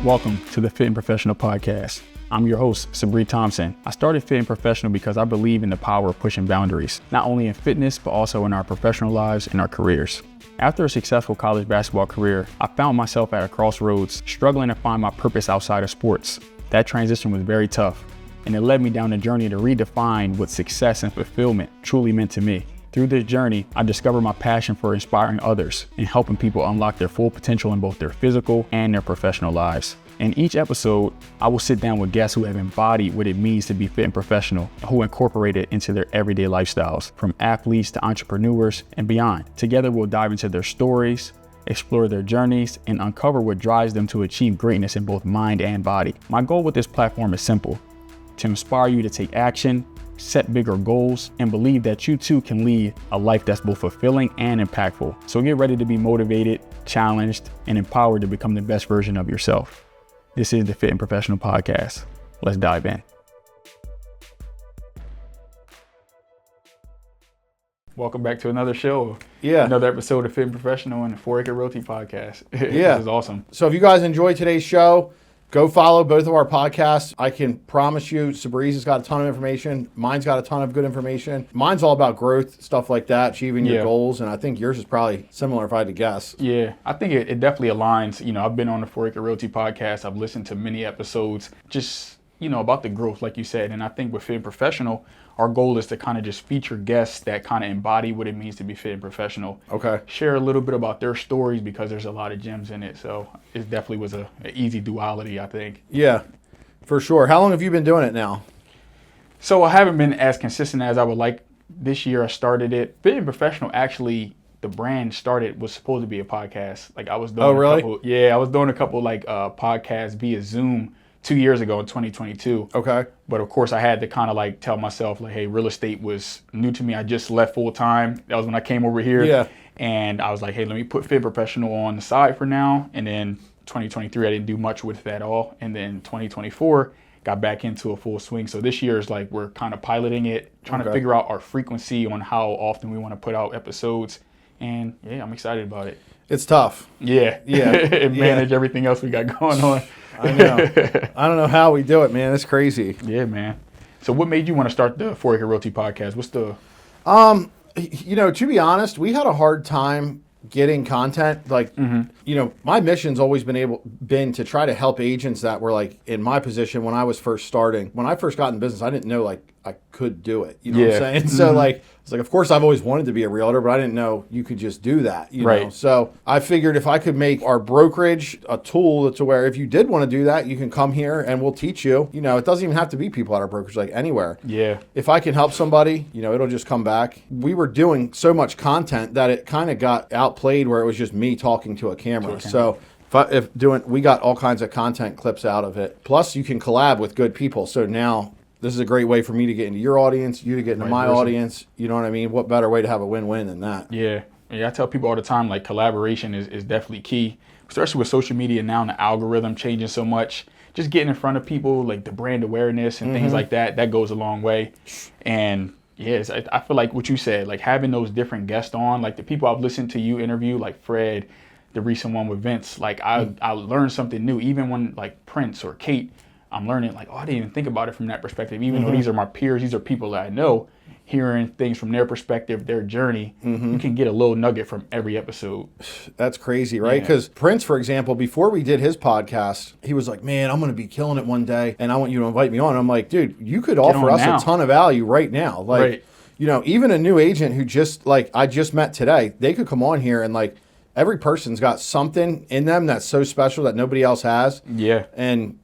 Welcome to the Fit and Professional Podcast. I'm your host, Sabri Thompson. I started Fit and Professional because I believe in the power of pushing boundaries, not only in fitness, but also in our professional lives and our careers. After a successful college basketball career, I found myself at a crossroads, struggling to find my purpose outside of sports. That transition was very tough, and it led me down a journey to redefine what success and fulfillment truly meant to me. Through this journey, I discovered my passion for inspiring others and helping people unlock their full potential in both their physical and their professional lives. In each episode, I will sit down with guests who have embodied what it means to be fit and professional, who incorporate it into their everyday lifestyles, from athletes to entrepreneurs and beyond. Together, we'll dive into their stories, explore their journeys, and uncover what drives them to achieve greatness in both mind and body. My goal with this platform is simple: to inspire you to take action, set bigger goals, and believe that you too can lead a life that's both fulfilling and impactful. So get ready to be motivated, challenged, and empowered to become the best version of yourself. This is the Fit and Professional Podcast. Let's dive in. Welcome back to another show. Yeah. Another episode of Fit and Professional and the Foraker Realty Podcast. Yeah. This is awesome. So if you guys enjoyed today's show, go follow both of our podcasts. I can promise you, Sabri's has got a ton of information. Mine's got a ton of good information. Mine's all about growth, stuff like that, achieving your goals. And I think yours is probably similar if I had to guess. Yeah, I think it definitely aligns. You know, I've been on the Foraker Realty Podcast. I've listened to many episodes just, about the growth, like you said. And I think with Fit and Professional, our goal is to kind of just feature guests that kind of embody what it means to be fit and professional. Okay. Share a little bit about their stories because there's a lot of gems in it. So it definitely was an easy duality, I think. Yeah, for sure. How long have you been doing it now? So I haven't been as consistent as I would like. This year I started it. Fit and Professional, actually, the brand was supposed to be a podcast. Like I was doing I was doing a couple podcasts via Zoom 2 years ago in 2022. Okay. But of course I had to kind of tell myself hey, real estate was new to me. I just left full time. That was when I came over here. Yeah. And I was like, hey, let me put Fit Professional on the side for now. And then 2023, I didn't do much with it at all. And then 2024, got back into a full swing. So this year is we're kind of piloting it, trying to figure out our frequency on how often we want to put out episodes. And yeah, I'm excited about it. It's tough. Yeah. And manage everything else we got going on. I know. I don't know how we do it, man. It's crazy. Yeah, man. So what made you want to start the Foraker Realty Podcast? What's the... to be honest, we had a hard time getting content. My mission's always been to try to help agents that were in my position when I was first starting. When I first got in business, I didn't know I could do it. You know what I'm saying? So it's of course I've always wanted to be a realtor, but I didn't know you could just do that. You know? So I figured if I could make our brokerage a tool to where if you did want to do that, you can come here and we'll teach you. It doesn't even have to be people at our brokerage, anywhere. Yeah. If I can help somebody, it'll just come back. We were doing so much content that it kind of got outplayed where it was just me talking to a camera. So we got all kinds of content clips out of it. Plus you can collab with good people. So now this is a great way for me to get into your audience, you to get into my audience. You know what I mean? What better way to have a win-win than that? Yeah. I tell people all the time, collaboration is definitely key, especially with social media now and the algorithm changing so much. Just getting in front of people, the brand awareness and things like that goes a long way. And yes, I feel like what you said, having those different guests on, the people I've listened to you interview, like Fred, the recent one with Vince, I learned something new. Even when Prince or Kate, I'm learning I didn't even think about it from that perspective. Even though these are my peers, these are people that I know, hearing things from their perspective, their journey, you can get a little nugget from every episode. That's crazy, right? Because Prince, for example, before we did his podcast, he was like, man, I'm going to be killing it one day and I want you to invite me on. I'm like, dude, you could offer us a ton of value right now. Even a new agent who just I just met today, they could come on here and every person's got something in them that's so special that nobody else has. Yeah. And,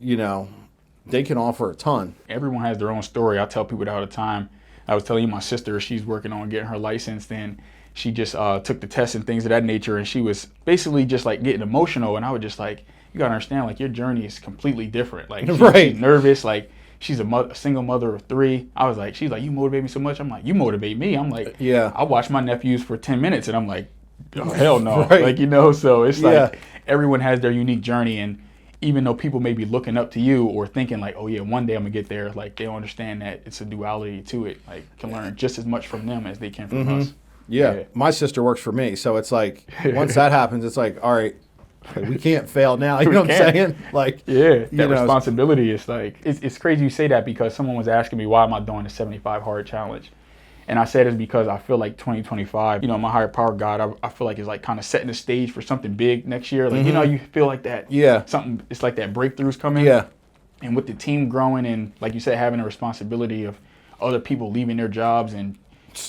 they can offer a ton. Everyone has their own story. I tell people that all the time. I was telling you my sister, she's working on getting her license, and she just took the test and things of that nature, and she was basically just getting emotional, and I was just you gotta understand, your journey is completely different. She's nervous, she's a single mother of 3. I was she's you motivate me so much. I'm you motivate me. I'm I watch my nephews for 10 minutes, and I'm oh, hell no. So it's everyone has their unique journey, and even though people may be looking up to you or thinking oh yeah, one day I'm gonna get there, they don't understand that it's a duality to it. Can learn just as much from them as they can from us. Yeah. My sister works for me, so it's once that happens, it's all right, Like, we can't fail now. You know what I'm saying? Like, yeah, that responsibility is like, it's crazy you say that, because someone was asking me, why am I doing the 75 hard challenge? And I said it's because I feel like 2025, my higher power God, I feel like is like kind of setting the stage for something big next year. Like, you feel like that. Yeah. Something, it's like that breakthrough's coming. Yeah. And with the team growing and, like you said, having a responsibility of other people leaving their jobs and,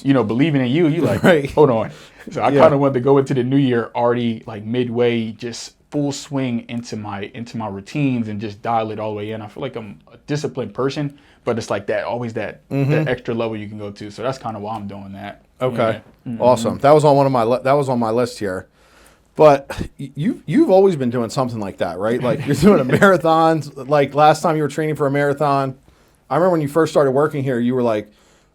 believing in you, you like, right. Hold on. So I kind of wanted to go into the new year already like midway, just full swing into my routines and just dial it all the way in. I feel like I'm a disciplined person, but it's like that, always that extra level you can go to. So that's kind of why I'm doing that. Okay. Yeah. Awesome. That was on my list here. But you've always been doing something like that, right? Like, you're doing a marathon. Like, last time you were training for a marathon, I remember when you first started working here, you were like,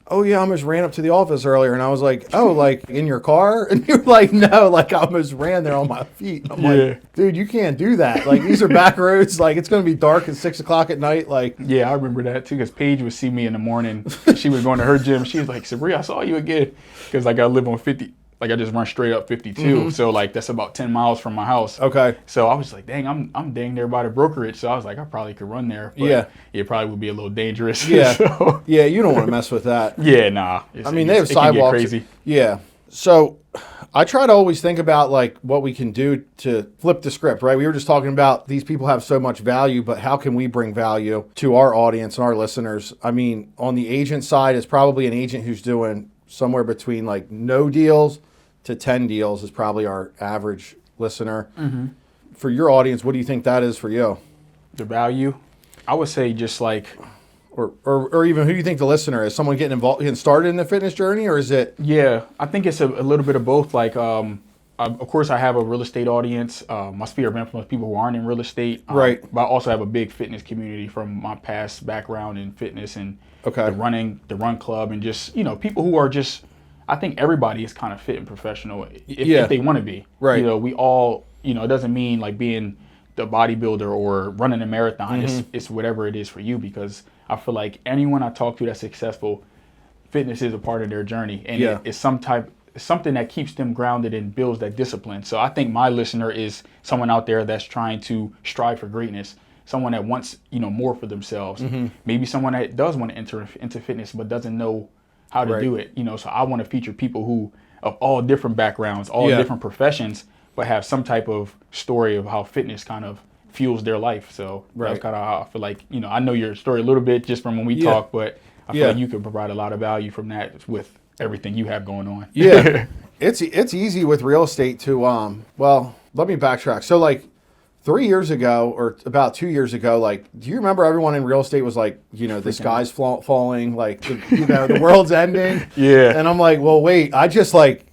oh yeah, I almost ran up to the office earlier. And I was like, oh, like in your car? And you were like, no, like I almost ran there on my feet. I'm like, dude, you can't do that. Like, these are back roads. Like, it's going to be dark at 6 o'clock at night. Like, yeah, I remember that too, because Paige would see me in the morning. She was going to her gym. She was like, Sabri, I saw you again. Because like I live on 50. Like, I just run straight up 52. So like that's about 10 miles from my house. Okay. So I was like, dang, I'm dang near by the brokerage. So I was like, I probably could run there. But it probably would be a little dangerous. Yeah. So. Yeah, you don't want to mess with that. Yeah, nah. I mean, they have sidewalks. Crazy. Yeah. So I try to always think about like what we can do to flip the script, right? We were just talking about these people have so much value, but how can we bring value to our audience and our listeners? I mean, on the agent side, it's probably an agent who's doing somewhere between like no deals to 10 deals is probably our average listener. Mm-hmm. For your audience, what do you think that is for you? The value? I would say just like... Or even who do you think the listener is? Someone getting involved, getting started in the fitness journey, or is it? Yeah, I think it's a little bit of both. Like, of course, I have a real estate audience. My sphere of influence, people who aren't in real estate. Right. But I also have a big fitness community from my past background in fitness and the run club, and just, people who are just, I think everybody is kind of fit and professional if they want to be. Right. We all, it doesn't mean like being the bodybuilder or running a marathon. Mm-hmm. It's whatever it is for you, because I feel like anyone I talk to that's successful, fitness is a part of their journey, and it's something that keeps them grounded and builds that discipline. So I think my listener is someone out there that's trying to strive for greatness, someone that wants, more for themselves. Mm-hmm. Maybe someone that does want to enter into fitness but doesn't know how to do it. So I want to feature people who, of all different backgrounds, all different professions, but have some type of story of how fitness kind of fuels their life. So that's kind of how I feel like, I know your story a little bit just from when we talk, but I feel like you could provide a lot of value from that with everything you have going on. Yeah. It's easy with real estate to, well, let me backtrack. So like 3 years ago or about 2 years ago, like, do you remember everyone in real estate was like, the sky's falling, like, the world's ending? Yeah. And I'm like, well, wait, I just like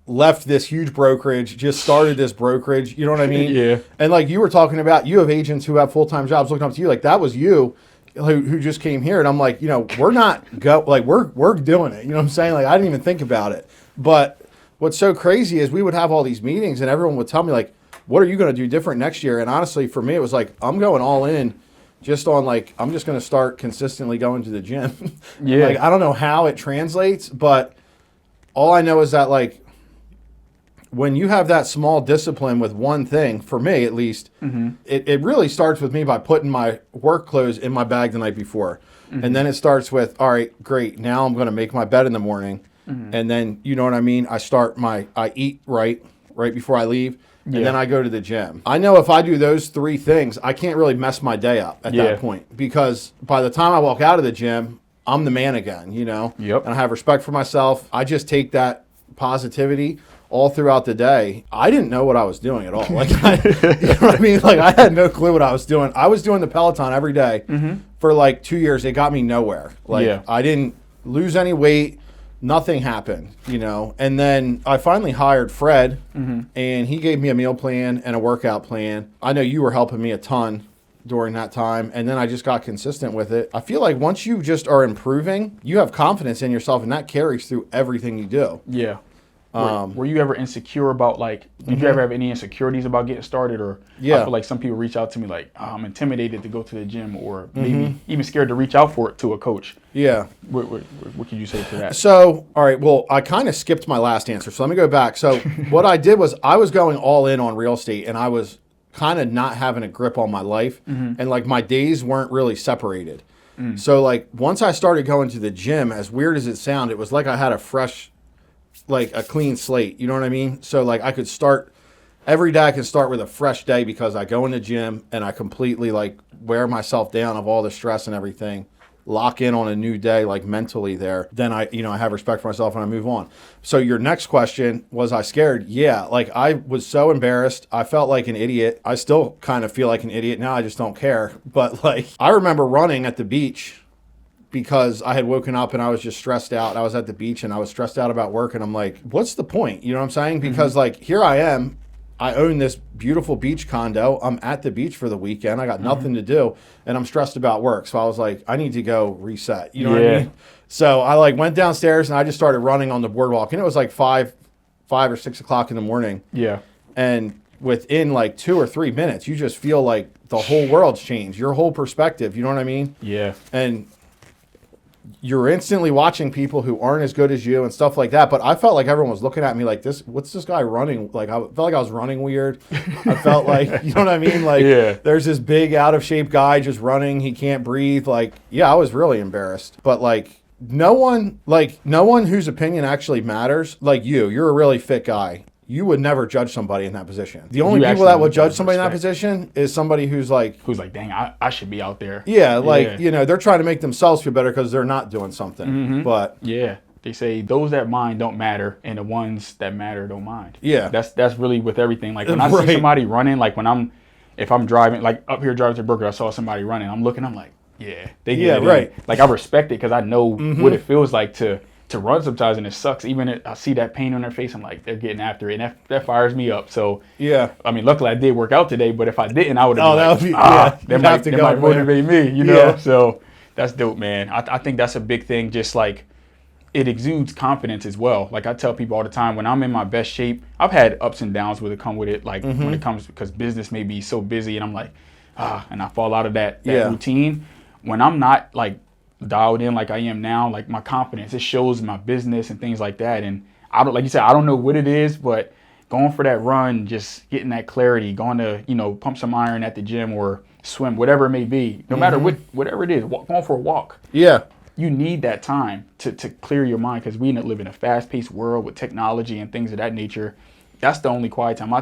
left this huge brokerage, just started this brokerage, you know what I mean? Yeah. And like you were talking about, you have agents who have full-time jobs looking up to you, like that was you who just came here. And I'm like, we're we're doing it. You know what I'm saying? Like, I didn't even think about it. But what's so crazy is we would have all these meetings and everyone would tell me like, what are you going to do different next year? And honestly, for me, it was like, I'm going all in just on like, I'm just going to start consistently going to the gym. Yeah. Like, I don't know how it translates, but all I know is that like, when you have that small discipline with one thing, for me at least, it really starts with me by putting my work clothes in my bag the night before. Mm-hmm. And then it starts with, all right, great, now I'm going to make my bed in the morning. Mm-hmm. And then, you know what I mean? I eat right before I leave. And then I go to the gym. I know if I do those three things, I can't really mess my day up at that point. Because by the time I walk out of the gym, I'm the man again, Yep. And I have respect for myself. I just take that positivity all throughout the day. I didn't know what I was doing at all. Like, you know what I mean? Like, I had no clue what I was doing. I was doing the Peloton every day for like 2 years. It got me nowhere. Like, I didn't lose any weight. Nothing happened, And then I finally hired Fred, and he gave me a meal plan and a workout plan. I know you were helping me a ton during that time, and then I just got consistent with it. I feel like once you just are improving, you have confidence in yourself, and that carries through everything you do. Yeah. Were you ever insecure about did you ever have any insecurities about getting started? Or I feel like some people reach out to me like, I'm intimidated to go to the gym, or maybe even scared to reach out to a coach. Yeah. What can you say to that? So, all right, well, I kind of skipped my last answer. So let me go back. So what I did was I was going all in on real estate, and I was kind of not having a grip on my life. And like my days weren't really separated. So like once I started going to the gym, as weird as it sounded, it was like I had a fresh, like a clean slate. You know what I mean? So like I could start every day. I can start with a fresh day because I go in the gym and I completely like wear myself down of all the stress and everything, lock in on a new day, like mentally there. Then I have respect for myself and I move on. So your next question, was I scared? Yeah. Like I was so embarrassed. I felt like an idiot. I still kind of feel like an idiot now. I just don't care. But like, I remember running at the beach because I had woken up and I was just stressed out. I was at the beach and I was stressed out about work. And I'm like, what's the point? You know what I'm saying? Because like, here I am. I own this beautiful beach condo. I'm at the beach for the weekend. I got nothing to do, and I'm stressed about work. So I was like, I need to go reset. You know what I mean? So I like went downstairs and I just started running on the boardwalk, and it was like 5 or 6 o'clock in the morning. Yeah. And within like 2 or 3 minutes, you just feel like the whole world's changed. Your whole perspective. You know what I mean? Yeah. And you're instantly watching people who aren't as good as you and stuff like that. But I felt like everyone was looking at me like, what's this guy running? Like, I felt like I was running weird. I felt like, you know what I mean? Like, there's this big out of shape guy just running. He can't breathe. Like, yeah, I was really embarrassed. But like, no one whose opinion actually matters. Like you're a really fit guy. You would never judge somebody in that position. The only people that would judge somebody in that position is somebody who's like, dang, I should be out there. Yeah, like, they're trying to make themselves feel better because they're not doing something. But yeah, they say those that mind don't matter and the ones that matter don't mind. Yeah. That's really with everything. Like when I see somebody running, like if I'm driving, like up here driving to Brokerage, I saw somebody running. I'm looking, I'm like, yeah, they get it. Right. Like I respect it because I know what it feels like to run sometimes, and it sucks. Even I see that pain on their face, I'm like, they're getting after it, and that fires me up. So yeah, I mean, luckily I did work out today, but if I didn't, I would have been that might motivate me, you know? Yeah. So that's dope, man. I think that's a big thing. Just like it exudes confidence as well. Like I tell people all the time, when I'm in my best shape, I've had ups and downs with it come with it. Like when it comes, because business may be so busy, and I'm like, and I fall out of that routine. When I'm not like dialed in like I am now, like my confidence, it shows my business and things like that. And I don't, like you said, I don't know what it is, but going for that run, just getting that clarity, going to, pump some iron at the gym or swim, whatever it may be, no matter whatever it is, going for a walk. Yeah. You need that time to clear your mind, because we live in a fast-paced world with technology and things of that nature. That's the only quiet time.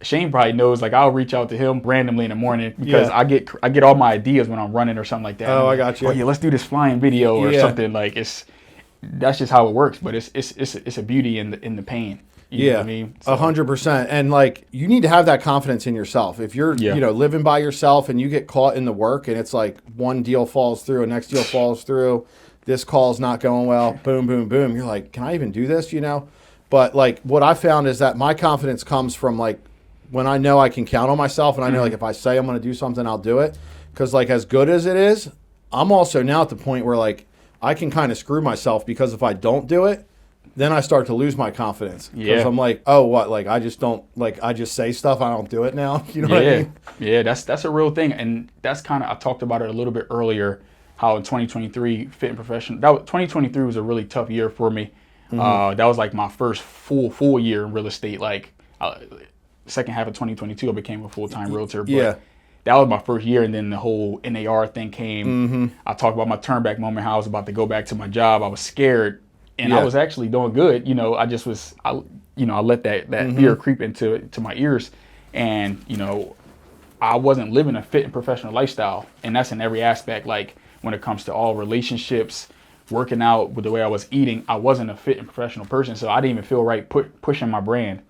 Shane probably knows, like I'll reach out to him randomly in the morning because I get all my ideas when I'm running or something like that. Oh, I got you. Oh yeah, let's do this flying video or something. Like that's just how it works. But it's a beauty in the pain. You know what I mean? 100%. And like you need to have that confidence in yourself. If you're living by yourself and you get caught in the work and it's like one deal falls through, a next deal falls through, this call's not going well, boom, boom, boom. You're like, can I even do this? But like what I found is that my confidence comes from like when I know I can count on myself, and I know like if I say I'm going to do something, I'll do it. Because like as good as it is, I'm also now at the point where like I can kind of screw myself, because if I don't do it, then I start to lose my confidence. Because I'm like, oh, what? Like I just don't, like I just say stuff, I don't do it now. You know what I mean? Yeah, that's a real thing. And that's kind of, I talked about it a little bit earlier, how in 2023, fit and professional, 2023 was a really tough year for me. That was like my first full year in real estate. Like second half of 2022, I became a full-time realtor. But that was my first year, and then the whole NAR thing came. I talked about my turnback moment, how I was about to go back to my job. I was scared, and I was actually doing good. I just was, I let that fear creep into my ears, and I wasn't living a fit and professional lifestyle, and that's in every aspect. Like when it comes to all relationships, working out, with the way I was eating, I wasn't a fit and professional person, so I didn't even feel right pushing my brand.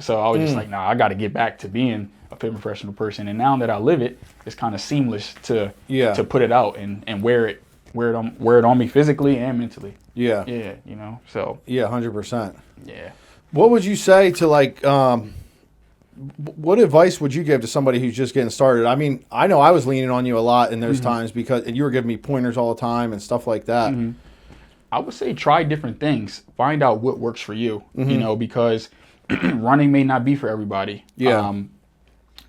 So I was just like, nah, I got to get back to being a fit professional person. And now that I live it, it's kind of seamless to put it out and wear it on me physically and mentally. Yeah. Yeah. So. Yeah, 100%. Yeah. What would you say to like, what advice would you give to somebody who's just getting started? I mean, I know I was leaning on you a lot in those times because you were giving me pointers all the time and stuff like that. I would say try different things. Find out what works for you, because running may not be for everybody. Yeah.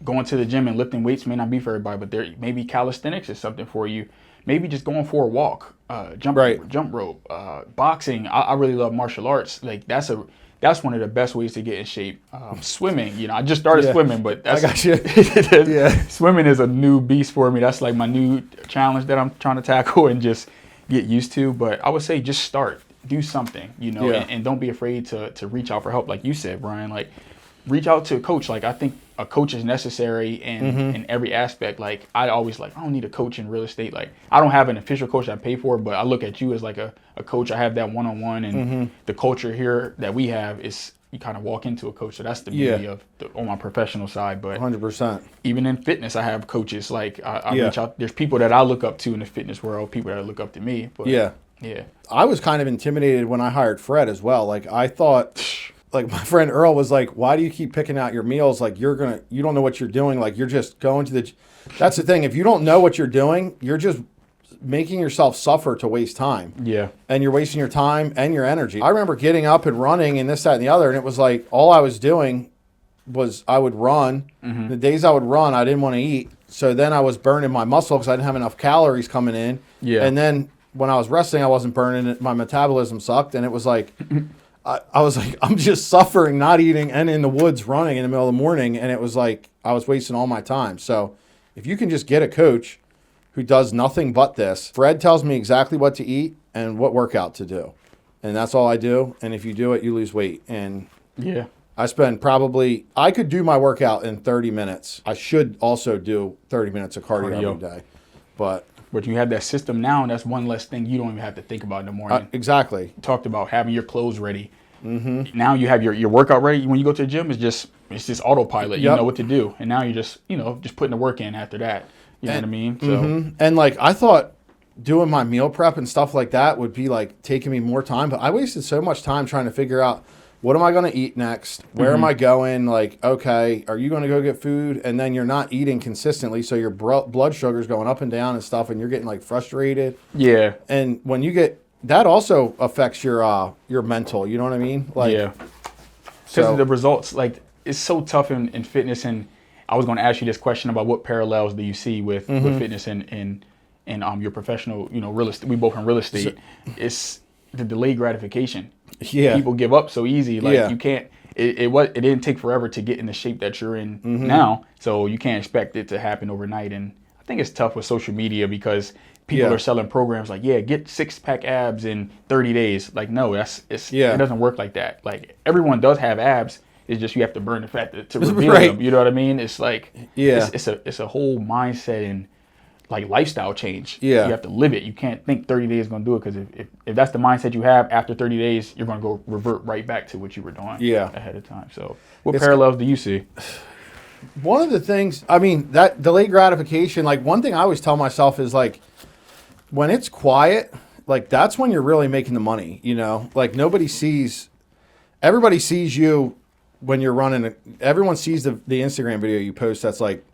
Going to the gym and lifting weights may not be for everybody, but maybe calisthenics is something for you. Maybe just going for a walk, jump rope, boxing. I really love martial arts. Like that's that's one of the best ways to get in shape. Swimming, I just started swimming, but that's, I got you. Swimming is a new beast for me. That's like my new challenge that I'm trying to tackle and just get used to. But I would say just start, do something, and don't be afraid to reach out for help. Like you said, Brian, like reach out to a coach. Like I think a coach is necessary in every aspect. Like I always I don't need a coach in real estate. Like I don't have an official coach I pay for, but I look at you as like a coach. I have that one-on-one, and the culture here that we have is you kind of walk into a coach. So that's the beauty of on my professional side. But 100%. Even in fitness, I have coaches. Like I reach out. There's people that I look up to in the fitness world, people that look up to me. But yeah. I was kind of intimidated when I hired Fred as well. Like I thought, like my friend Earl was like, why do you keep picking out your meals? Like you don't know what you're doing. Like you're just going to that's the thing. If you don't know what you're doing, you're just making yourself suffer to waste time. Yeah. And you're wasting your time and your energy. I remember getting up and running and this, that, and the other. And it was like, all I was doing was I would run. The days I would run, I didn't want to eat. So then I was burning my muscle because I didn't have enough calories coming in. Yeah. And then when I was resting, I wasn't burning it. My metabolism sucked. And it was like, I was like, I'm just suffering, not eating and in the woods running in the middle of the morning. And it was like, I was wasting all my time. So if you can just get a coach who does nothing but this, Fred tells me exactly what to eat and what workout to do. And that's all I do. And if you do it, you lose weight. And I spend I could do my workout in 30 minutes. I should also do 30 minutes of cardio every day. But you have that system now, and that's one less thing you don't even have to think about in the morning. Exactly. You talked about having your clothes ready. Now you have your workout ready. When you go to the gym, it's just autopilot. You know what to do. And now you're just putting the work in after that. You know what I mean? So And like I thought doing my meal prep and stuff like that would be like taking me more time, but I wasted so much time trying to figure out what am I going to eat next? Where am I going? Like, okay, are you going to go get food? And then you're not eating consistently, so your blood sugar's going up and down and stuff, and you're getting like frustrated. Yeah. And when you get that, also affects your mental. You know what I mean? Like, because of the results, like it's so tough in fitness. And I was going to ask you this question about what parallels do you see with fitness and your professional, real estate. We both in real estate. It's the delayed gratification. Yeah. People give up so easy. Like you can't. It didn't take forever to get in the shape that you're in now. So you can't expect it to happen overnight. And I think it's tough with social media because people are selling programs like, get 6-pack abs in 30 days. Like, no, it doesn't work like that. Like everyone does have abs. It's just you have to burn the fat to reveal them. You know what I mean? It's like it's a whole mindset and like lifestyle change. Yeah. You have to live it. You can't think 30 days is going to do it because if that's the mindset you have after 30 days, you're going to go revert right back to what you were doing ahead of time. So what parallels do you see? One of the things, I mean, that delayed gratification, like one thing I always tell myself is like when it's quiet, like that's when you're really making the money, like everybody sees you when you're running, everyone sees the Instagram video you post that's like,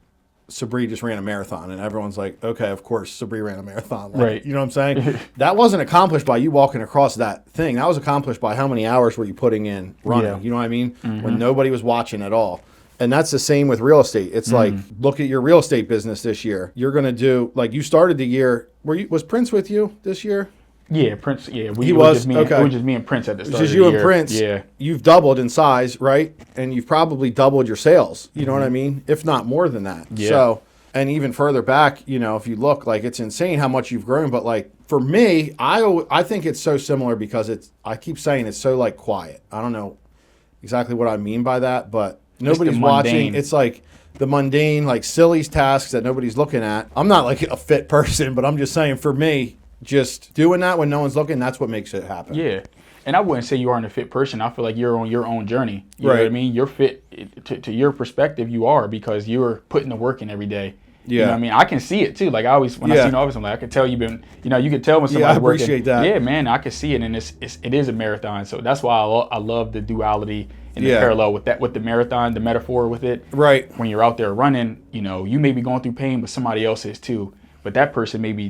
Sabri just ran a marathon, and everyone's like, okay, of course, Sabri ran a marathon. Like, right. You know what I'm saying? That wasn't accomplished by you walking across that thing. That was accomplished by how many hours were you putting in running. Yeah. You know what I mean? When nobody was watching at all. And that's the same with real estate. It's like, look at your real estate business this year. You're going to do, like you started the year, was Prince with you this year? Yeah, Prince. Yeah, it was just me and Prince at the start. Just you and Prince. Yeah, you've doubled in size, right? And you've probably doubled your sales. You know what I mean? If not more than that. Yeah. So, and even further back, if you look, like it's insane how much you've grown. But like for me, I think it's so similar because I keep saying it's so like quiet. I don't know exactly what I mean by that, but nobody's watching. It's like the mundane, like silly tasks that nobody's looking at. I'm not like a fit person, but I'm just saying for me. Just doing that when no one's looking, that's what makes it happen. Yeah. And I wouldn't say you aren't a fit person. I feel like you're on your own journey. You know what I mean? You're fit to your perspective, you are because you're putting the work in every day. Yeah. You know what I mean? I can see it too. Like I always, when I see an office, I'm like, I can tell you've been, you can tell when somebody's working. Yeah, I appreciate that. Yeah, man, I can see it. And it is a marathon. So that's why I love the duality and the parallel with the marathon, the metaphor with it. Right. When you're out there running, you may be going through pain, but somebody else is too. But that person may be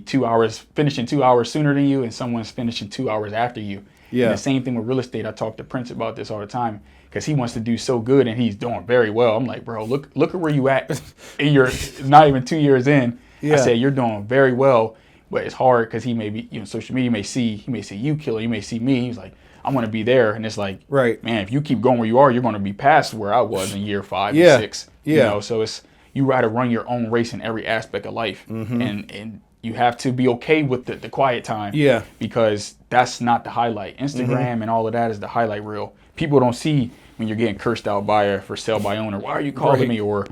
finishing 2 hours sooner than you, and someone's finishing 2 hours after you. Yeah. And the same thing with real estate. I talk to Prince about this all the time because he wants to do so good and he's doing very well. I'm like, bro, look at where you at. And you're not even 2 years in. Yeah. I said, you're doing very well, but it's hard because he may be, social media may see you kill it. You may see me. He's like, I want to be there. And it's like, right, man, if you keep going where you are, you're going to be past where I was in year 5 yeah. and 6. Yeah. You know, so you got to run your own race in every aspect of life. And you have to be okay with the quiet time. Yeah. Because that's not the highlight. Instagram and all of that is the highlight reel. People don't see when you're getting cursed out by a for sale by owner. Why are you calling me? Or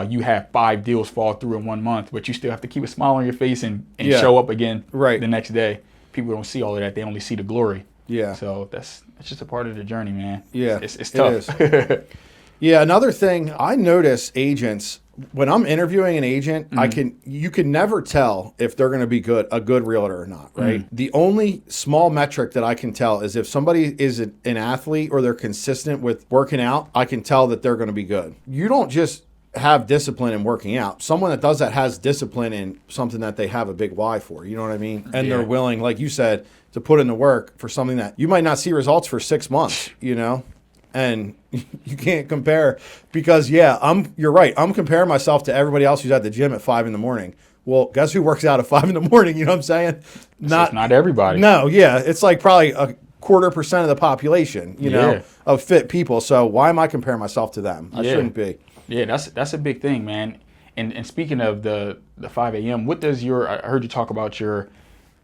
you have 5 deals fall through in 1 month, but you still have to keep a smile on your face and show up again the next day. People don't see all of that. They only see the glory. Yeah. So that's just a part of the journey, man. Yeah. It's tough. It is. Yeah. Another thing I notice agents, when I'm interviewing an agent, you can never tell if they're going to be a good realtor or not, right? The only small metric that I can tell is if somebody is an athlete or they're consistent with working out, I can tell that they're going to be good. You don't just have discipline in working out. Someone that does that has discipline in something that they have a big why for, you know what I mean? And they're willing, like you said, to put in the work for something that you might not see results for 6 months, you know? And you can't compare because you're right. I'm comparing myself to everybody else who's at the gym at 5 a.m. Well, guess who works out at 5 a.m? You know what I'm saying? Not everybody. No. Yeah. It's like probably a 0.25% of the population, you know, of fit people. So why am I comparing myself to them? I shouldn't be. Yeah, that's a big thing, man. And speaking of the 5 a.m., what does I heard you talk about your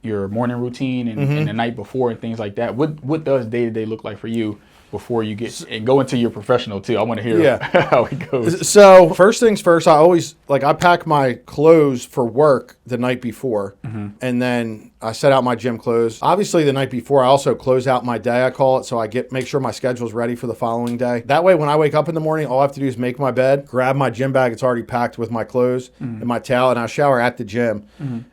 morning routine and the night before and things like that. What does day-to-day look like for you before you get and go into your professional too? I want to hear how it goes. So first things first, I pack my clothes for work the night before, and then I set out my gym clothes. Obviously, the night before, I also close out my day, I call it, so I make sure my schedule's ready for the following day. That way, when I wake up in the morning, all I have to do is make my bed, grab my gym bag. It's already packed with my clothes and my towel, and I shower at the gym.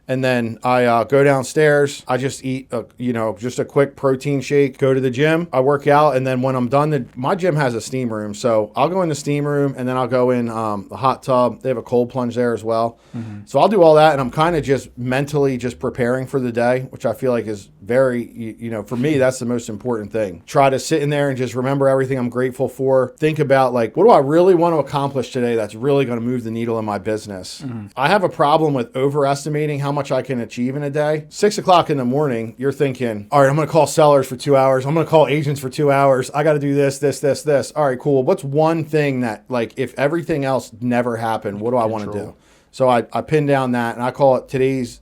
And then I go downstairs. I just eat, just a quick protein shake, go to the gym. I work out, and then when I'm done, my gym has a steam room, so I'll go in the steam room, and then I'll go in the hot tub. They have a cold plunge there as well. So I'll do all that, and I'm kind of just mentally just preparing for the day, which I feel like is very, for me, that's the most important thing. Try to sit in there and just remember everything I'm grateful for. Think about, like, what do I really want to accomplish today that's really going to move the needle in my business? I have a problem with overestimating how much I can achieve in a day. 6 o'clock in the morning, you're thinking, all right, I'm going to call sellers for 2 hours. I'm going to call agents for 2 hours. I got to do this. All right, cool. What's one thing that, like, if everything else never happened, what do I want to do? So I pin down that, and I call it today's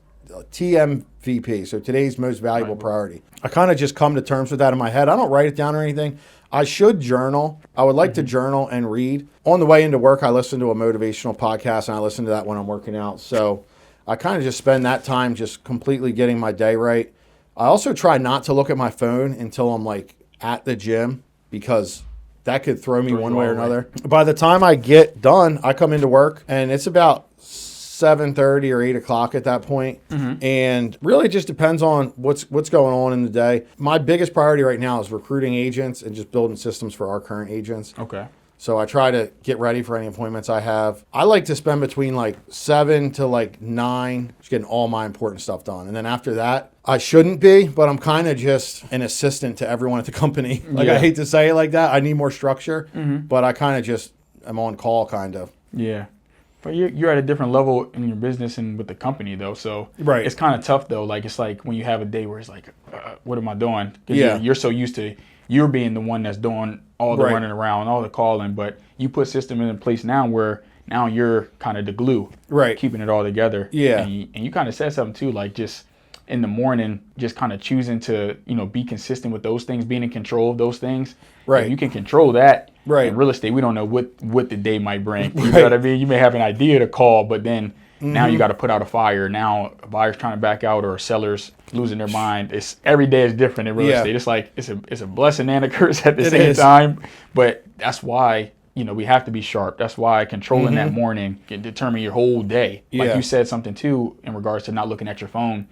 TMVP, so today's most valuable priority. I kind of just come to terms with that in my head. I don't write it down or anything. I should journal. I would like to journal and read. On the way into work, I listen to a motivational podcast, and I listen to that when I'm working out. So I kind of just spend that time just completely getting my day right. I also try not to look at my phone until I'm, like, at the gym, because that could throw me one way or another. By the time I get done, I come into work, and it's about 7:30 or 8 o'clock at that point. And really it just depends on what's going on in the day. My biggest priority right now is recruiting agents and just building systems for our current agents. Okay. So I try to get ready for any appointments I have. I like to spend between like 7 to like 9 just getting all my important stuff done. And then after that, I shouldn't be, but I'm kind of just an assistant to everyone at the company. Like, I hate to say it like that. I need more structure, but I kind of just am on call kind of. Yeah. But you're at a different level in your business and with the company, though. So it's kind of tough, though. Like, it's like when you have a day where it's like, what am I doing? Because you're so used to you're being the one that's doing all the running around, all the calling. But you put system in place now where now you're kind of the glue, keeping it all together. Yeah. And you kind of said something, too, like just in the morning, just kind of choosing to, be consistent with those things, being in control of those things. Right. If you can control that. Right. In real estate, we don't know what the day might bring. You know what I mean? You may have an idea to call, but then now you got to put out a fire. Now a buyer's trying to back out or a seller's losing their mind. Every day is different in real estate. It's like it's a blessing and a curse at the same time. But that's why we have to be sharp. That's why controlling that morning can determine your whole day. Like you said something too in regards to not looking at your phone.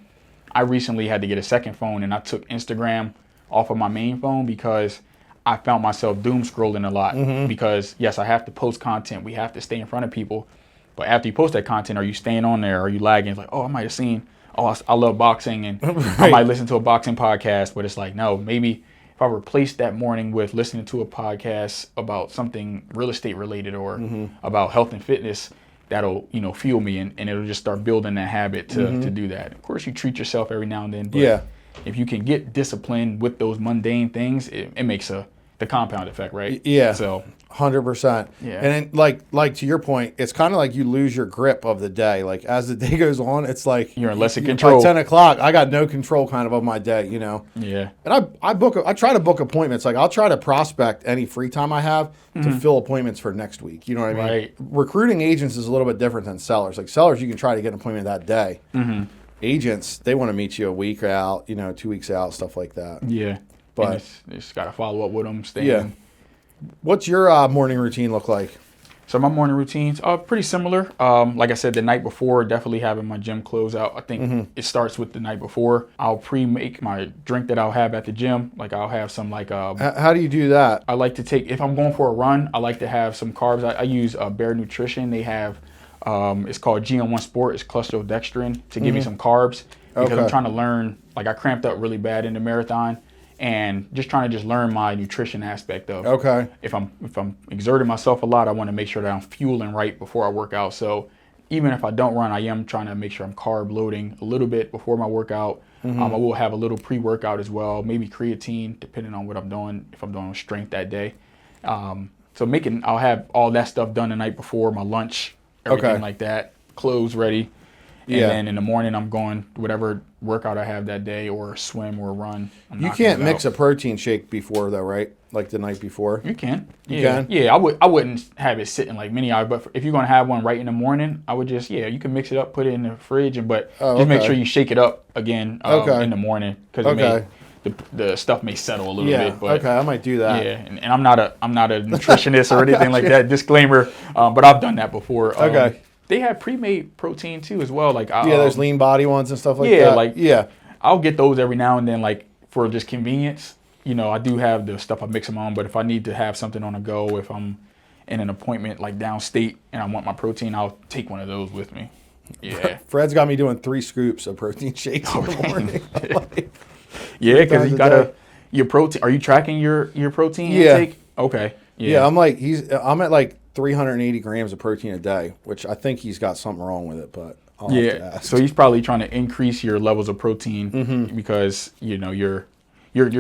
I recently had to get a second phone, and I took Instagram off of my main phone because I found myself doom scrolling a lot because, yes, I have to post content. We have to stay in front of people. But after you post that content, are you staying on there? Are you lagging? It's like, I might have seen, I love boxing, and I might listen to a boxing podcast. But it's like, no, maybe if I replace that morning with listening to a podcast about something real estate related or about health and fitness, that'll, fuel me, and it'll just start building that habit to do that. Of course, you treat yourself every now and then. But if you can get disciplined with those mundane things, it makes the compound effect, right? Yeah. So 100%. Yeah. And then, like to your point, it's kind of like you lose your grip of the day. Like as the day goes on, it's like you're in less control. By 10 o'clock, I got no control kind of my day, you know? Yeah. And I try to book appointments. Like I'll try to prospect any free time I have to fill appointments for next week. You know what I mean? Right. Recruiting agents is a little bit different than sellers. Like sellers, you can try to get an appointment that day. Agents, they want to meet you a week out, 2 weeks out, stuff like that. Yeah. But you just got to follow up with them. Yeah. What's your morning routine look like? So my morning routines are pretty similar. Like I said, the night before, definitely having my gym clothes out. I think it starts with the night before. I'll pre-make my drink that I'll have at the gym. Like I'll have some How do you do that? I like to take, if I'm going for a run, I like to have some carbs. I use Bear Nutrition. They have, it's called GM1 Sport. It's clustrodextrin to give me some carbs because I'm trying to learn. Like I cramped up really bad in the marathon. And just trying to learn my nutrition aspect of if I'm exerting myself a lot, I want to make sure that I'm fueling right before I work out. So even if I don't run, I am trying to make sure I'm carb loading a little bit before my workout. I will have a little pre-workout as well, maybe creatine, depending on what I'm doing, if I'm doing strength that day. So I'll have all that stuff done the night before, my lunch, everything like that, clothes ready. And then in the morning, I'm going whatever workout I have that day, or swim or run. You can't mix a protein shake before, though, right? Like the night before. You can. You can? Yeah, I wouldn't have it sitting like many hours. But if you're gonna have one right in the morning, I would you can mix it up, put it in the fridge, but just make sure you shake it up again in the morning because the stuff may settle a little bit. But I might do that. Yeah, and I'm not a nutritionist or anything like that. Disclaimer. But I've done that before. They have pre-made protein too as well. Like there's lean body ones and stuff like that. I'll get those every now and then, like for just convenience. I do have the stuff I mix them on, but if I need to have something on the go, if I'm in an appointment like downstate and I want my protein, I'll take one of those with me. Yeah. Fred's got me doing 3 scoops of protein shakes in the morning. Yeah, because you gotta your protein. Are you tracking your protein intake? Okay. Yeah, I'm at like 380 grams of protein a day, which I think he's got something wrong with it, but I'll have to ask. So he's probably trying to increase your levels of protein because you're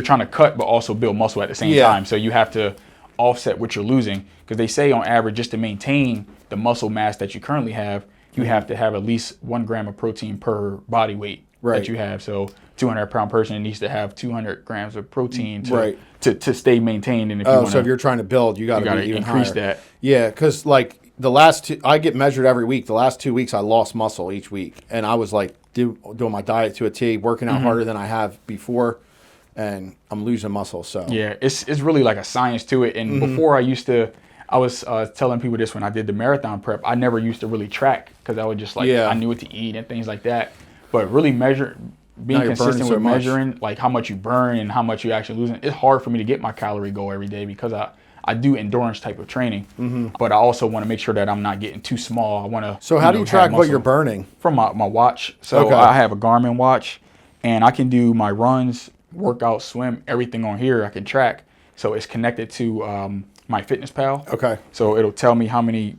trying to cut but also build muscle at the same time. So you have to offset what you're losing, because they say on average, just to maintain the muscle mass that you currently have, you have to have at least 1 gram of protein per body weight that you have. So 200-pound person needs to have 200 grams of protein to stay maintained. And so if you're trying to build, you got to be even increase higher. That. Yeah, because like the last 2, I get measured every week. The last 2 weeks, I lost muscle each week, and I was like doing my diet to a T, working out harder than I have before, and I'm losing muscle. So it's really like a science to it. And before I was telling people this when I did the marathon prep. I never used to really track because I would just I knew what to eat and things like that. But really being consistent with measuring like how much you burn and how much you actually losing. It's hard for me to get my calorie goal every day because I do endurance type of training, but I also want to make sure that I'm not getting too small. I want to. So how do you track what you're burning? From my watch. So I have a Garmin watch, and I can do my runs, workout, swim, everything on here I can track. So it's connected to my Fitness Pal. Okay. So it'll tell me how many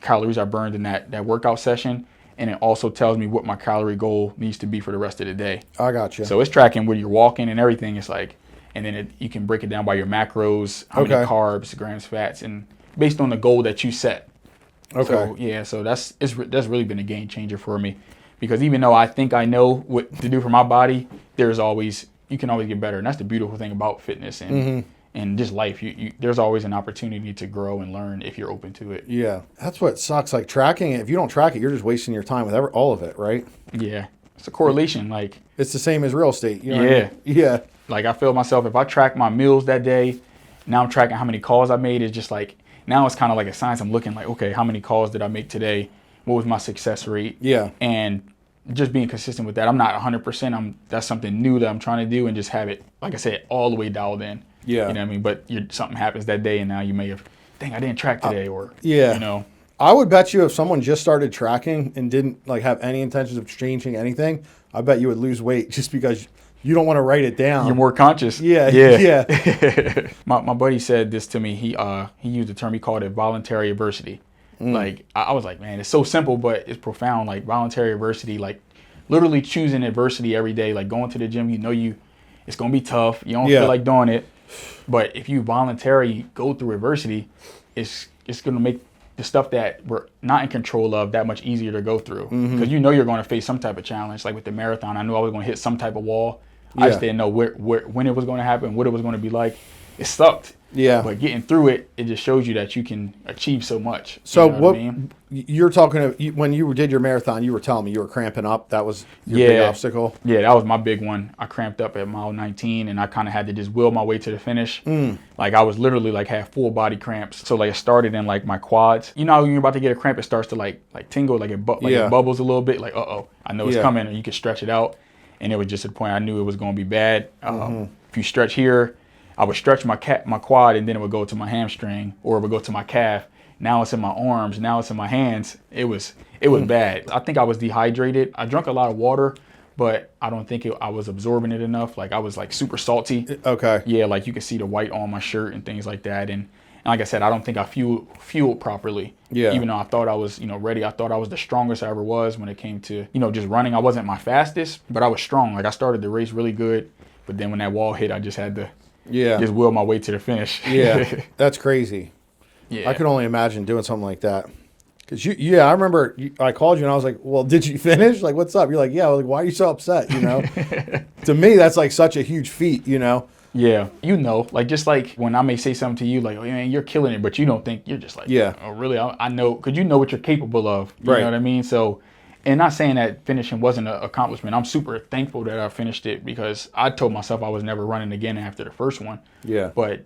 calories I burned in that workout session. And it also tells me what my calorie goal needs to be for the rest of the day. I got you. So it's tracking when you're walking and everything. It's like, and then you can break it down by your macros, how many carbs, grams, fats, and based on the goal that you set. Okay. So that's really been a game changer for me, because even though I think I know what to do for my body, you can always get better, and that's the beautiful thing about fitness and just life. There's always an opportunity to grow and learn if you're open to it. Yeah, that's what sucks. Like tracking it, if you don't track it, you're just wasting your time with all of it, right? Yeah, it's a correlation. Like it's the same as real estate. You know what I mean? Yeah. Like I feel myself, if I track my meals that day, now I'm tracking how many calls I made. It's just like, now it's kind of like a science. I'm looking like, okay, how many calls did I make today? What was my success rate? Yeah. And just being consistent with that. I'm not 100%. That's something new that I'm trying to do, and just have it, like I said, all the way dialed in. Yeah. You know what I mean? But something happens that day, and now you may have, dang, I didn't track today, I would bet you if someone just started tracking and didn't like have any intentions of changing anything, I bet you would lose weight just because you don't want to write it down. You're more conscious. Yeah. My buddy said this to me. He used a term, he called it voluntary adversity. Like I was like, man, it's so simple, but it's profound. Like voluntary adversity, like literally choosing adversity every day, like going to the gym, it's going to be tough. You don't feel like doing it. But if you voluntarily go through adversity, it's going to make the stuff that we're not in control of that much easier to go through. Because you're going to face some type of challenge. Like with the marathon, I knew I was going to hit some type of wall. I just didn't know when it was going to happen, what it was going to be like. It sucked. Yeah. But getting through it, it just shows you that you can achieve so much. So what I mean? You're talking when you did your marathon, you were telling me you were cramping up. That was your big obstacle. Yeah, that was my big one. I cramped up at mile 19, and I kind of had to just will my way to the finish. Like I was literally like had full body cramps. So like it started in like my quads. You know, when you're about to get a cramp, it starts to like tingle, like it bubbles a little bit. Like I know it's coming, and you can stretch it out. And it was just at the point I knew it was going to be bad. If you stretch here, I would stretch my quad, and then it would go to my hamstring, or it would go to my calf. Now it's in my arms. Now it's in my hands. It was bad. I think I was dehydrated. I drank a lot of water, but I don't think I was absorbing it enough. Like I was like super salty. Okay. Yeah, like you could see the white on my shirt and things like that. And like I said, I don't think I fueled properly. Yeah. Even though I thought I was, ready. I thought I was the strongest I ever was when it came to, just running. I wasn't my fastest, but I was strong. Like I started the race really good, but then when that wall hit, I just had to just will my way to the finish. Yeah, that's crazy. Yeah. I could only imagine doing something like that. Because I remember I called you and I was like, well, did you finish? Like, what's up? You're like, yeah. I was like, why are you so upset? To me, that's like such a huge feat, Yeah. Like just like when I may say something to you, like, oh, man, you're killing it, but you don't think, you're just like, oh, really? I know, because you know what you're capable of. You know what I mean? So, and not saying that finishing wasn't an accomplishment. I'm super thankful that I finished it because I told myself I was never running again after the first one. Yeah. But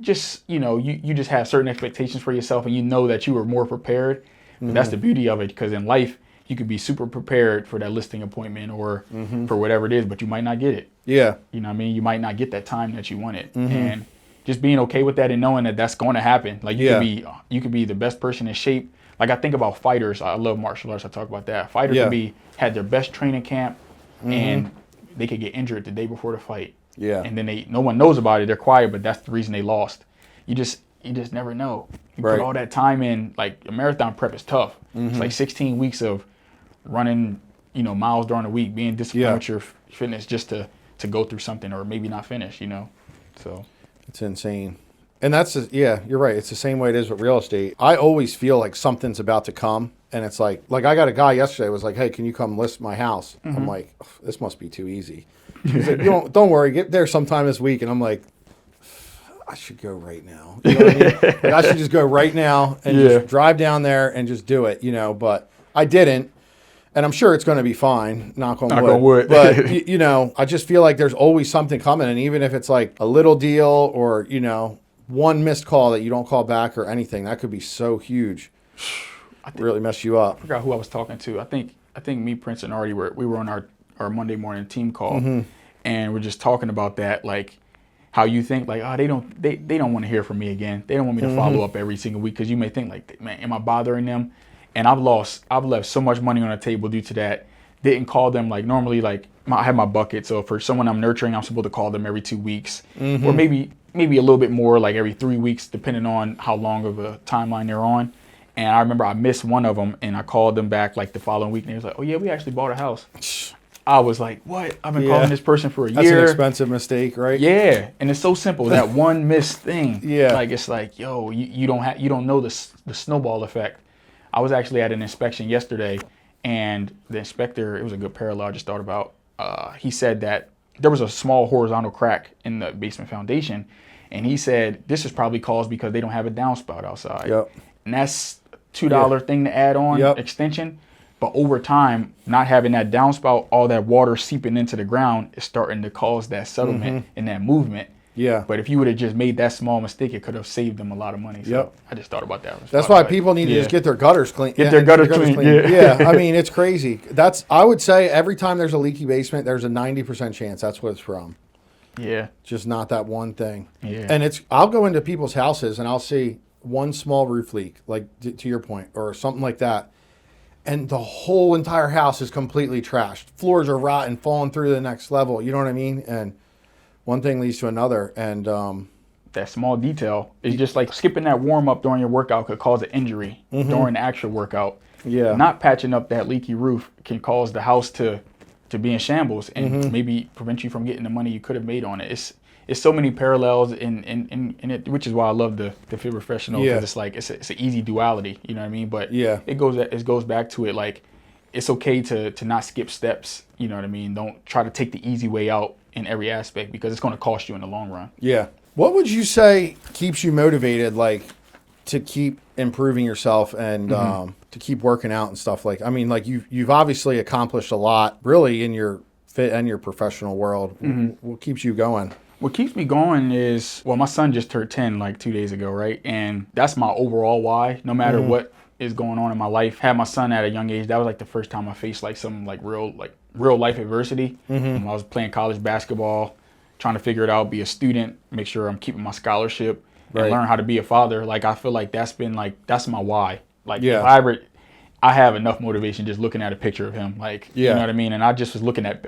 just, you just have certain expectations for yourself, and you know that you were more prepared. But that's the beauty of it, because in life, you could be super prepared for that listing appointment or for whatever it is, but you might not get it. Yeah. You know what I mean? You might not get that time that you wanted. And just being okay with that and knowing that that's going to happen. Like you could be the best person in shape. Like I think about fighters. I love martial arts. I talk about that. Fighters had their best training camp and they could get injured the day before the fight. Yeah. And then no one knows about it. They're quiet, but that's the reason they lost. You just never know. You put all that time in. Like a marathon prep is tough. It's like 16 weeks of running, miles during the week, being disciplined with your fitness just to go through something or maybe not finish, So it's insane. And you're right. It's the same way it is with real estate. I always feel like something's about to come. And it's like I got a guy yesterday was like, hey, can you come list my house? I'm like, this must be too easy. He's like, don't worry, get there sometime this week. And I'm like, I should go right now. You know what I mean? Like, I should just go right now and just drive down there and just do it, but I didn't. And I'm sure it's going to be fine, knock on wood. But, I just feel like there's always something coming. And even if it's like a little deal or, one missed call that you don't call back or anything, that could be so huge. Really mess you up. I forgot who I was talking to. I think me, Prince, and Artie we were on our Monday morning team call, and we're just talking about that, like how you think like, they don't want to hear from me again. They don't want me to follow up every single week, because you may think like, man, am I bothering them? And I've left so much money on the table due to that. Didn't call them like normally. Like I have my bucket, so for someone I'm nurturing, I'm supposed to call them every 2 weeks, or maybe a little bit more, like every 3 weeks, depending on how long of a timeline they're on. And I remember I missed one of them, and I called them back like the following week, and they was like, oh yeah, we actually bought a house. I was like, what? I've been calling this person for a year. That's an expensive mistake, right? Yeah, and it's so simple. That one missed thing. Yeah. Like it's like, yo, you don't know the snowball effect. I was actually at an inspection yesterday, and the inspector, it was a good parallel I just thought about. He said that there was a small horizontal crack in the basement foundation, and he said this is probably caused because they don't have a downspout outside. Yep. And that's $2 thing to add on extension. But over time, not having that downspout, all that water seeping into the ground is starting to cause that settlement and that movement. Yeah. But if you would have just made that small mistake, it could have saved them a lot of money. So I just thought about that. That's why people need to just get their gutters clean. Get their gutters clean. Yeah. I mean, it's crazy. I would say every time there's a leaky basement, there's a 90% chance that's what it's from. Yeah. Just not that one thing. Yeah. And I'll go into people's houses and I'll see one small roof leak, like to your point, or something like that. And the whole entire house is completely trashed. Floors are rotten, falling through to the next level. You know what I mean? And one thing leads to another. And that small detail is just like skipping that warm up during your workout could cause an injury during the actual workout. Yeah. Not patching up that leaky roof can cause the house to be in shambles and maybe prevent you from getting the money you could have made on it. It's so many parallels in it, which is why I love the Fit Professional, because it's like it's an easy duality, you know what I mean? But it goes back to it, like it's okay to not skip steps, you know what I mean? Don't try to take the easy way out in every aspect, because it's going to cost you in the long run. Yeah. What would you say keeps you motivated, like to keep improving yourself and to keep working out and stuff? Like, I mean, like you've obviously accomplished a lot really in your fit and your professional world. What keeps you going? What keeps me going is, well, my son just turned 10 like 2 days ago, right? And that's my overall why, no matter what is going on in my life. Had my son at a young age, that was like the first time I faced like some like real life adversity. When I was playing college basketball, trying to figure it out, be a student, make sure I'm keeping my scholarship, and learn how to be a father. Like, I feel like that's my why. Like, if I have enough motivation just looking at a picture of him, like, you know what I mean? And I just was looking at,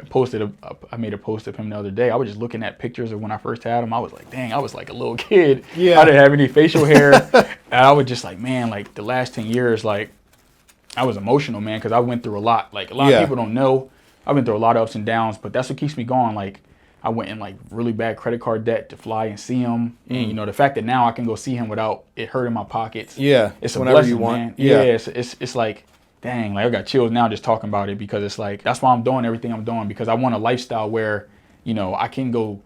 I made a post of him the other day. I was just looking at pictures of when I first had him. I was like, dang, I was like a little kid. I didn't have any facial hair. And I was just like, man, like the last 10 years, like I was emotional, man, because I went through a lot. Like, a lot of people don't know. I've been through a lot of ups and downs, but that's what keeps me going. Like, I went in like really bad credit card debt to fly and see him. And, you know, the fact that now I can go see him without it hurting my pockets. It's a blessing, you want. Man. It's like, dang, like I got chills now just talking about it, because it's like, that's why I'm doing everything I'm doing, because I want a lifestyle where, you know, I can go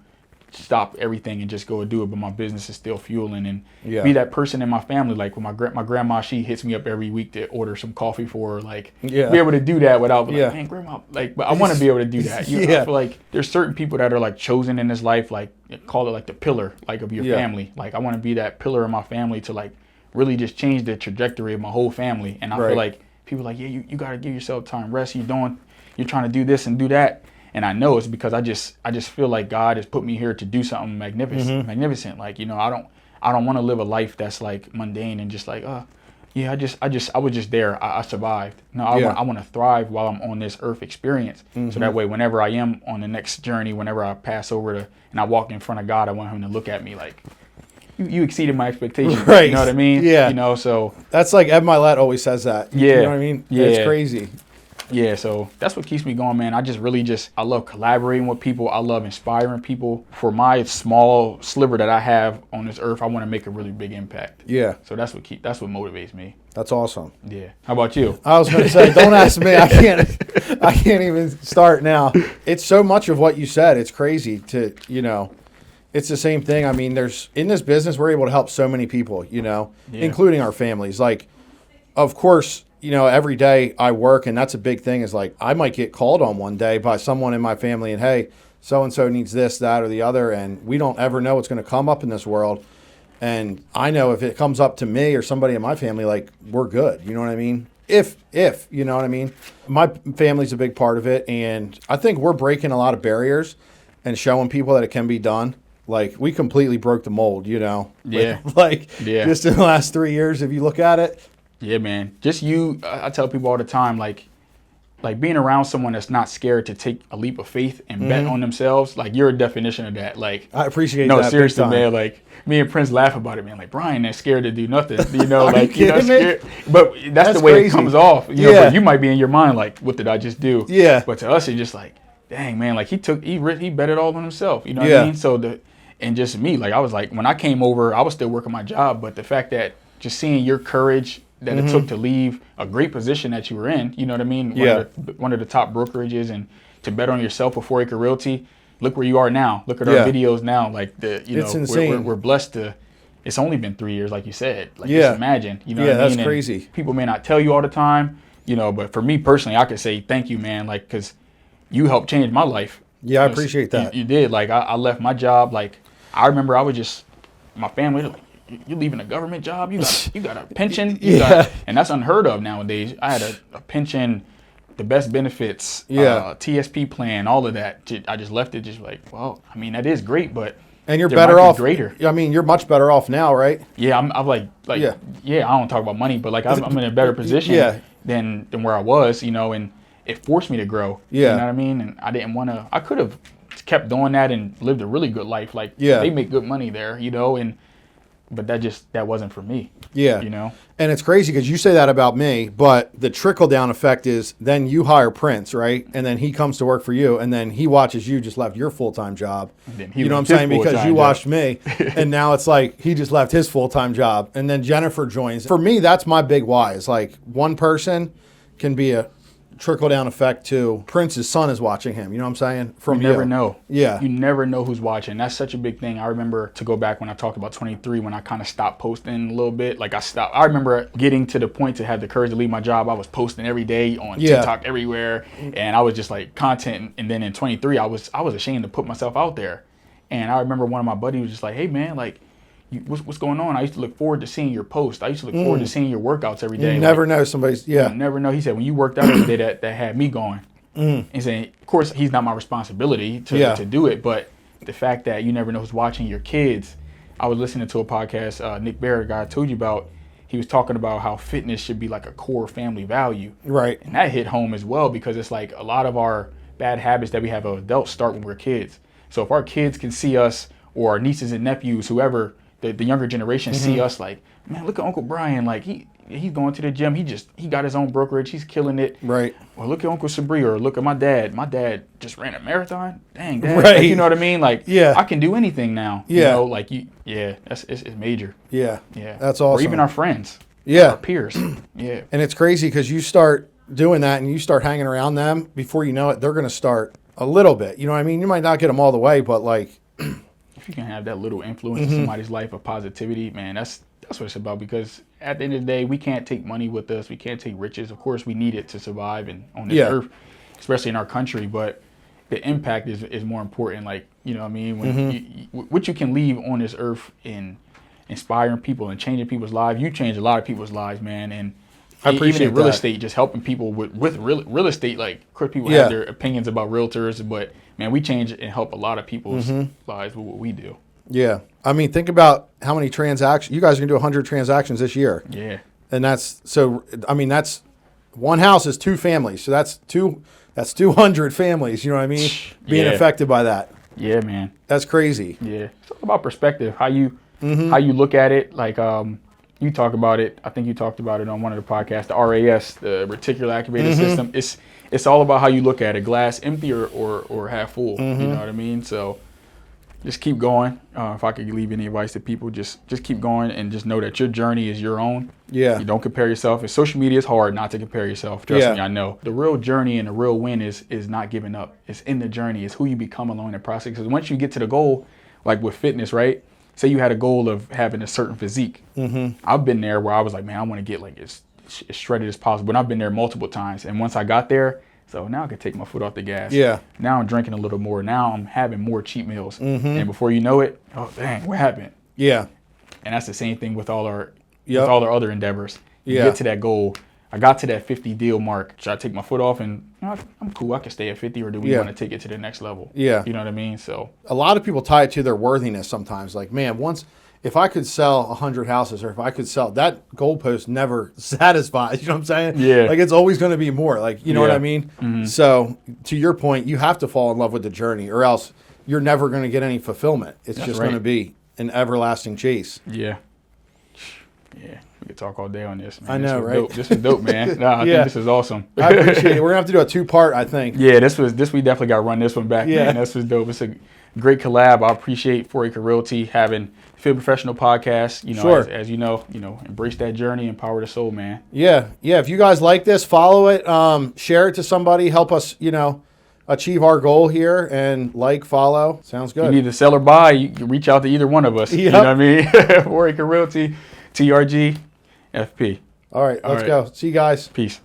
stop everything and just go do it, but my business is still fueling, and be that person in my family. Like with my grandma, she hits me up every week to order some coffee for her, like be able to do that without like, man, grandma, like, but I want to be able to do that. You know, I feel like there's certain people that are like chosen in this life, like call it like the pillar, like of your family. Like I want to be that pillar of my family to like really just change the trajectory of my whole family. And I feel like people are like, yeah, you got to give yourself time, rest. You're trying to do this and do that. And I know it's because I just feel like God has put me here to do something magnificent. Like, you know, I don't want to live a life that's like mundane and just like, I was just there. I survived. No, I want to thrive while I'm on this earth experience. So that way, whenever I am on the next journey, whenever I pass over and I walk in front of God, I want him to look at me like, you exceeded my expectations. Right. You know what I mean? Yeah. You know, so that's like Ed Milet always says that. Yeah. You know what I mean? Yeah. It's crazy. Yeah, so that's what keeps me going, man. I love collaborating with people. I love inspiring people. For my small sliver that I have on this earth, I want to make a really big impact. Yeah. So that's what motivates me. That's awesome. Yeah. How about you? I was going to say, don't ask me. I can't even start now. It's so much of what you said. It's crazy to, you know, it's the same thing. I mean, in this business, we're able to help so many people, you know, including our families. Like, of course, you know, every day I work, and that's a big thing, is like I might get called on one day by someone in my family and, hey, so-and-so needs this, that, or the other, and we don't ever know what's going to come up in this world. And I know if it comes up to me or somebody in my family, like, we're good. You know what I mean? If, you know what I mean? My family's a big part of it, and I think we're breaking a lot of barriers and showing people that it can be done. Like, we completely broke the mold, you know? Just in the last 3 years, if you look at it. Yeah, man. Just I tell people all the time, like being around someone that's not scared to take a leap of faith and bet on themselves, like you're a definition of that. Like, I appreciate that. No, seriously, man. Like me and Prince laugh about it, man. Like, Brian, they're scared to do nothing. You know, like, you know, scared. But that's the way crazy. It comes off. You know, but you might be in your mind like, what did I just do? Yeah. But to us, it's just like, dang, man, like he bet it all on himself. You know what I mean? So and just me, like I was like, when I came over, I was still working my job, but the fact that just seeing your courage that it took to leave a great position that you were in, you know what I mean? One of the top brokerages, and to bet on yourself with Foraker Realty. Look where you are now. Look at our videos now. Like it's insane. We're blessed to. It's only been 3 years, like you said. Like just imagine, you know what I mean? That's crazy. People may not tell you all the time, you know, but for me personally, I could say thank you, man. Like, because you helped change my life. Yeah, I appreciate that. You did. Like I left my job. Like I remember I was just my family. Like, you leaving a government job? You got a pension? And that's unheard of nowadays. I had a pension, the best benefits, TSP plan, all of that. I just left it just like, well, I mean, that is great, but and you're better off. Greater. I mean, you're much better off now, right? Yeah, I'm like I don't talk about money, but like I'm in a better position than where I was, you know, and it forced me to grow. Yeah. You know what I mean? And I didn't want to. I could have kept doing that and lived a really good life. Like they make good money there, you know, but that wasn't for me. Yeah. You know? And it's crazy because you say that about me, but the trickle down effect is then you hire Prince, right? And then he comes to work for you, and then he watches you just left your full-time job. You know what I'm saying? Because you watched me, and now it's like he just left his full-time job, and then Jennifer joins. For me, that's my big why. Is like one person can be a trickle down effect to Prince's son is watching him. You know what I'm saying? From you never know. Yeah. You never know who's watching. That's such a big thing. I remember, to go back when I talked about 23, when I kind of stopped posting a little bit. Like I remember getting to the point to have the courage to leave my job. I was posting every day on TikTok everywhere. And I was just like content. And then in 23, I was ashamed to put myself out there. And I remember one of my buddies was just like, hey man, like, what's going on? I used to look forward to seeing your post. I used to look forward to seeing your workouts every day. You never know somebody's, You never know. He said, when you worked out every day, that had me going. He said, of course, he's not my responsibility to do it, but the fact that you never know who's watching your kids. I was listening to a podcast, Nick Barrett, the guy I told you about. He was talking about how fitness should be like a core family value. Right. And that hit home as well, because it's like a lot of our bad habits that we have as adults start when we're kids. So if our kids can see us, or our nieces and nephews, whoever, the younger generation see us like, man, look at Uncle Brian, like he's going to the gym, he got his own brokerage, he's killing it. Right. Or look at Uncle Sabri, or look at my dad just ran a marathon. Dang, Dad. Right. Like, you know what I mean? Like, I can do anything now. Yeah. You know, like it's major. Yeah. Yeah. That's awesome. Or even our friends. Yeah. Our peers. Yeah. And it's crazy because you start doing that and you start hanging around them, before you know it, they're going to start a little bit. You know what I mean? You might not get them all the way, but like, if you can have that little influence in somebody's life of positivity, man, that's what it's about. Because at the end of the day, we can't take money with us. We can't take riches. Of course, we need it to survive and on this earth, especially in our country. But the impact is more important. Like, you know what I mean? When what you can leave on this earth in inspiring people and changing people's lives. You change a lot of people's lives, man. And I appreciate even in real that. estate, just helping people with real estate. Like, of course, people have their opinions about realtors, but man, we change and help a lot of people's lives with what we do. Yeah. I mean, think about how many transactions. You guys are going to do 100 transactions this year. Yeah. And that's one house is 2 families. So that's 200 families, you know what I mean? Being affected by that. Yeah, man. That's crazy. Yeah. It's all about perspective, how you look at it. Like, you talk about it. I think you talked about it on one of the podcasts, the RAS, the reticular activated system. It's all about how you look at it, glass empty or half full. You know what I mean? So just keep going. If I could leave any advice to people, just keep going and just know that your journey is your own. Yeah. You don't compare yourself. And social media is hard not to compare yourself. Trust me, I know. The real journey and the real win is not giving up. It's in the journey. It's who you become along the process. Because once you get to the goal, like with fitness, right? Say you had a goal of having a certain physique. I've been there where I was like, man, I want to get like as shredded as possible. And I've been there multiple times. And once I got there, so now I can take my foot off the gas. Yeah. Now I'm drinking a little more. Now I'm having more cheat meals. And before you know it, oh dang, what happened? Yeah. And that's the same thing with all our other endeavors. You get to that goal. I got to that 50 deal mark. Should I take my foot off and I'm cool, I can stay at 50, or do we want to take it to the next level? Yeah. You know what I mean? So a lot of people tie it to their worthiness sometimes. Like, man, if I could sell 100 houses, or if I could sell, that goalpost never satisfies. You know what I'm saying? Yeah. Like, it's always going to be more. Like, you know what I mean? So to your point, you have to fall in love with the journey, or else you're never going to get any fulfillment. It's just going to be an everlasting chase. Yeah. Yeah. We could talk all day on this, man. I know, right? Dope. This was dope, man. No, I think this is awesome. I appreciate it. We're going to have to do a 2-part, I think. Yeah, we definitely got to run this one back, man. This was dope. It's a great collab. I appreciate Foraker Realty having Feel Professional podcast. You know, as you know, embrace that journey, empower the soul, man. Yeah. Yeah. If you guys like this, follow it, share it to somebody, help us, achieve our goal here, and follow. Sounds good. You need to sell or buy, you can reach out to either one of us. You know what I mean? Foraker Realty, TRG, FP. All right. Let's go. See you guys. Peace.